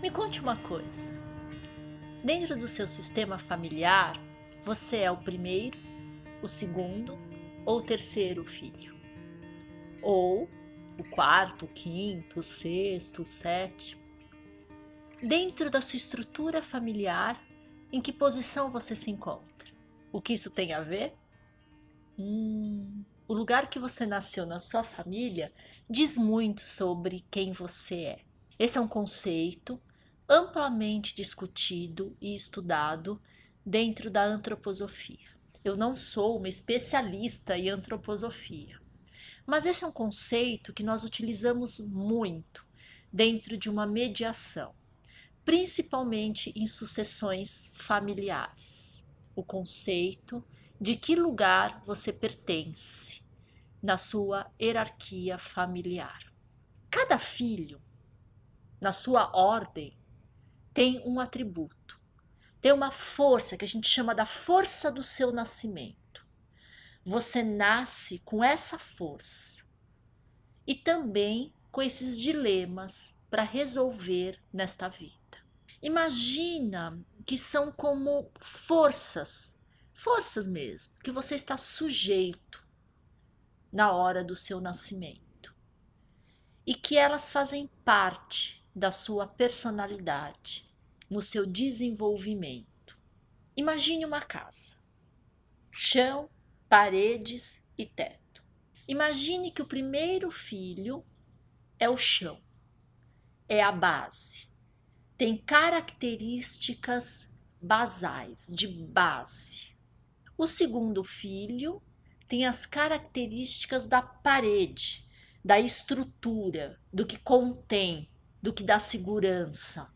Me conte uma coisa. Dentro do seu sistema familiar, você é o primeiro, o segundo ou o terceiro filho? Ou o quarto, o quinto, o sexto, o sétimo? Dentro da sua estrutura familiar, em que posição você se encontra? O que isso tem a ver? O lugar que você nasceu na sua família diz muito sobre quem você é. Esse é um conceito amplamente discutido e estudado dentro da antroposofia. Eu não sou uma especialista em antroposofia, mas esse é um conceito que nós utilizamos muito dentro de uma mediação, principalmente em sucessões familiares. O conceito de que lugar você pertence na sua hierarquia familiar. Cada filho, na sua ordem, tem um atributo, tem uma força que a gente chama da força do seu nascimento. Você nasce com essa força e também com esses dilemas para resolver nesta vida. Imagina que são como forças mesmo, que você está sujeito na hora do seu nascimento e que elas fazem parte da sua personalidade, no seu desenvolvimento. Imagine uma casa, chão, paredes e teto. Imagine que o primeiro filho é o chão, é a base. Tem características basais, de base. O segundo filho tem as características da parede, da estrutura, do que contém, do que dá segurança.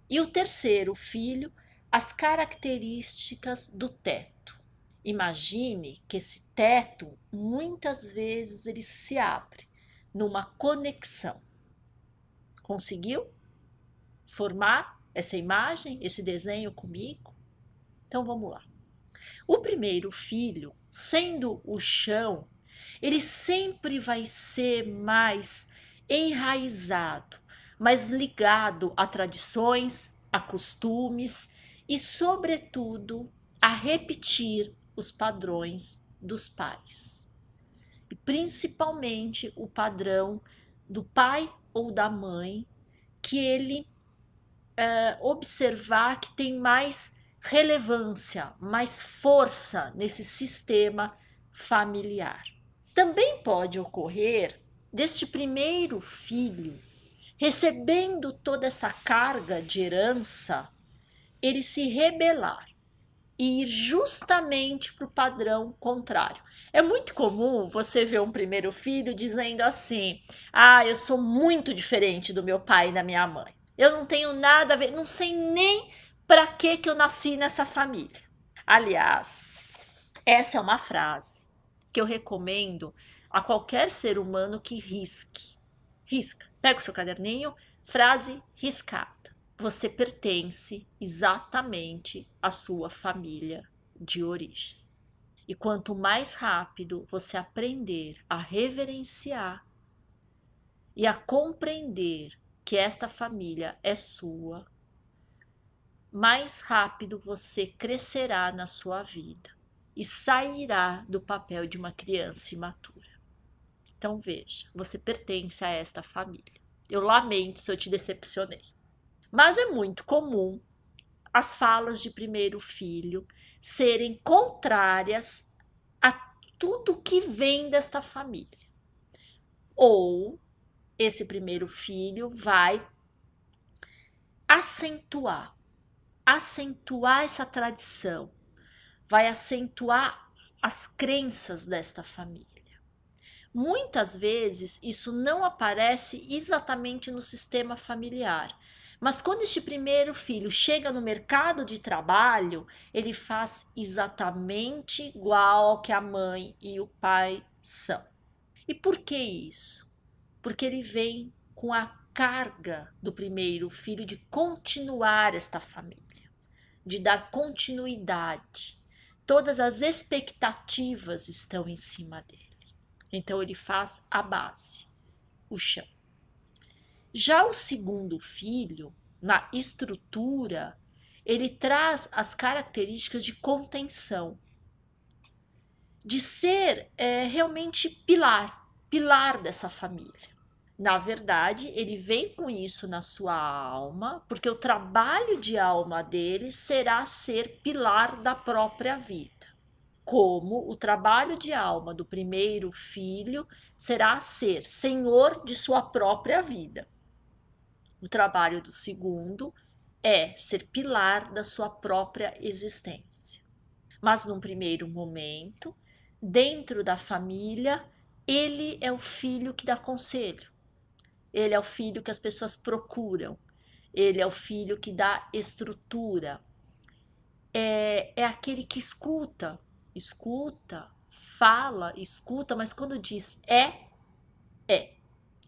E o terceiro filho, as características do teto. Imagine que esse teto, muitas vezes, ele se abre numa conexão. Conseguiu formar essa imagem, esse desenho comigo? Então vamos lá. O primeiro filho, sendo o chão, ele sempre vai ser mais enraizado, mais ligado a tradições, a costumes e, sobretudo, a repetir os padrões dos pais. E principalmente o padrão do pai ou da mãe, que ele observar que tem mais relevância, mais força nesse sistema familiar. Também pode ocorrer deste primeiro filho, recebendo toda essa carga de herança, ele se rebelar e ir justamente para o padrão contrário. É muito comum você ver um primeiro filho dizendo assim: eu sou muito diferente do meu pai e da minha mãe. Eu não tenho nada a ver, não sei nem para que eu nasci nessa família. Aliás, essa é uma frase que eu recomendo a qualquer ser humano que risque. Risca. Pega o seu caderninho, frase riscada. Você pertence exatamente à sua família de origem. E quanto mais rápido você aprender a reverenciar e a compreender que esta família é sua, mais rápido você crescerá na sua vida e sairá do papel de uma criança imatura. Então veja, você pertence a esta família. Eu lamento se eu te decepcionei. Mas é muito comum as falas de primeiro filho serem contrárias a tudo que vem desta família. Ou esse primeiro filho vai acentuar essa tradição, vai acentuar as crenças desta família. Muitas vezes isso não aparece exatamente no sistema familiar, mas quando este primeiro filho chega no mercado de trabalho, ele faz exatamente igual ao que a mãe e o pai são. E por que isso? Porque ele vem com a carga do primeiro filho de continuar esta família, de dar continuidade. Todas as expectativas estão em cima dele. Então ele faz a base, o chão. Já o segundo filho, na estrutura, ele traz as características de contenção, de ser realmente pilar dessa família. Na verdade, ele vem com isso na sua alma, porque o trabalho de alma dele será ser pilar da própria vida. Como o trabalho de alma do primeiro filho será ser senhor de sua própria vida. O trabalho do segundo é ser pilar da sua própria existência. Mas num primeiro momento, dentro da família, ele é o filho que dá conselho. Ele é o filho que as pessoas procuram. Ele é o filho que dá estrutura. É aquele que escuta, fala, escuta, mas quando diz é.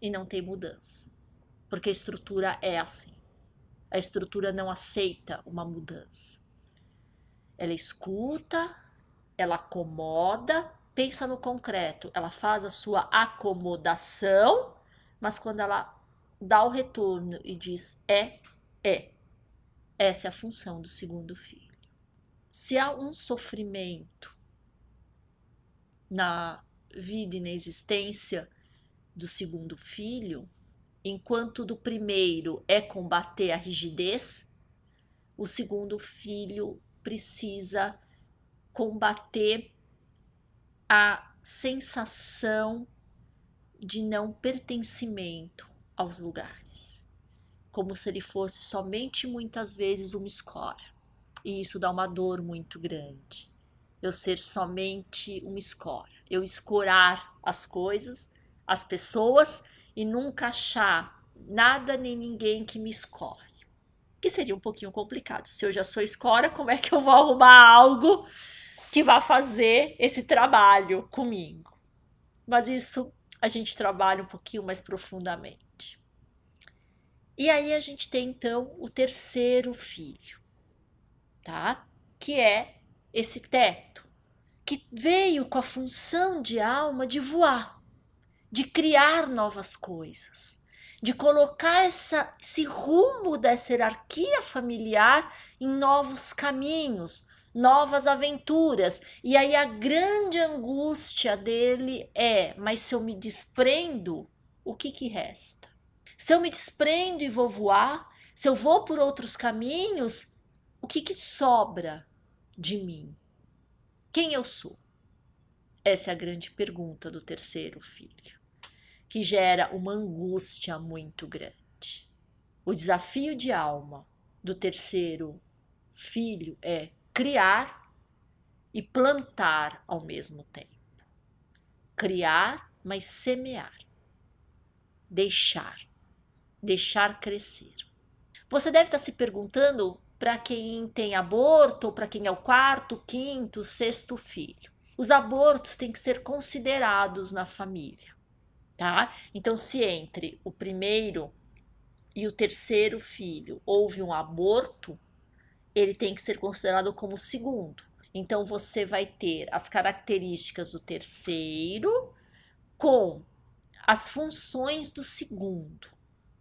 E não tem mudança. Porque a estrutura é assim. A estrutura não aceita uma mudança. Ela escuta, ela acomoda, pensa no concreto, ela faz a sua acomodação, mas quando ela dá o retorno e diz é. Essa é a função do segundo filho. Se há um sofrimento na vida e na existência do segundo filho, enquanto do primeiro é combater a rigidez, o segundo filho precisa combater a sensação de não pertencimento aos lugares, como se ele fosse somente muitas vezes uma escória. E isso dá uma dor muito grande. Eu ser somente uma escória, eu escorar as coisas, as pessoas e nunca achar nada nem ninguém que me escore. Que seria um pouquinho complicado. Se eu já sou escória, como é que eu vou arrumar algo que vá fazer esse trabalho comigo? Mas isso a gente trabalha um pouquinho mais profundamente. E aí a gente tem então o terceiro filho, tá? Que é esse teto, que veio com a função de alma de voar, de criar novas coisas, de colocar esse rumo dessa hierarquia familiar em novos caminhos, novas aventuras. E aí a grande angústia dele mas se eu me desprendo, o que resta? Se eu me desprendo e vou voar, se eu vou por outros caminhos, o que sobra de mim? Quem eu sou? Essa é a grande pergunta do terceiro filho, que gera uma angústia muito grande. O desafio de alma do terceiro filho é criar e plantar ao mesmo tempo. Criar, mas semear. Deixar crescer. Você deve estar se perguntando para quem tem aborto ou para quem é o quarto, quinto, sexto filho. Os abortos têm que ser considerados na família, tá? Então, se entre o primeiro e o terceiro filho houve um aborto, ele tem que ser considerado como segundo. Então, você vai ter as características do terceiro com as funções do segundo.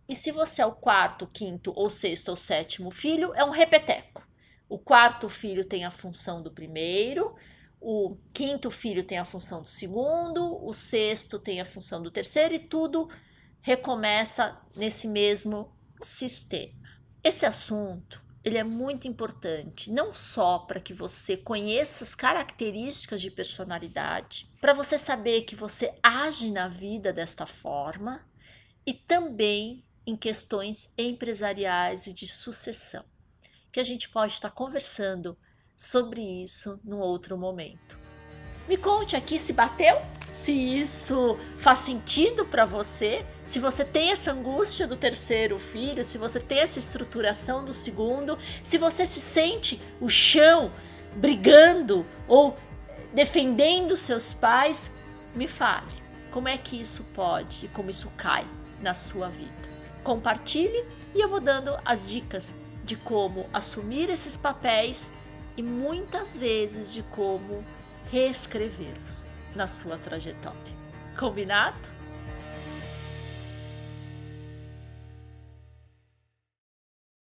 E se você é o quarto, quinto ou sexto ou sétimo filho, é um repeteco. O quarto filho tem a função do primeiro, o quinto filho tem a função do segundo, o sexto tem a função do terceiro e tudo recomeça nesse mesmo sistema. Esse assunto ele é muito importante, não só para que você conheça as características de personalidade, para você saber que você age na vida desta forma, e também em questões empresariais e de sucessão, que a gente pode estar conversando sobre isso num outro momento. Me conte aqui se bateu, se isso faz sentido para você, se você tem essa angústia do terceiro filho, se você tem essa estruturação do segundo, se você se sente o chão brigando ou defendendo seus pais, me fale como é que isso pode e como isso cai na sua vida. Compartilhe e eu vou dando as dicas de como assumir esses papéis e muitas vezes de como reescrevê-los na sua trajetória. Combinado?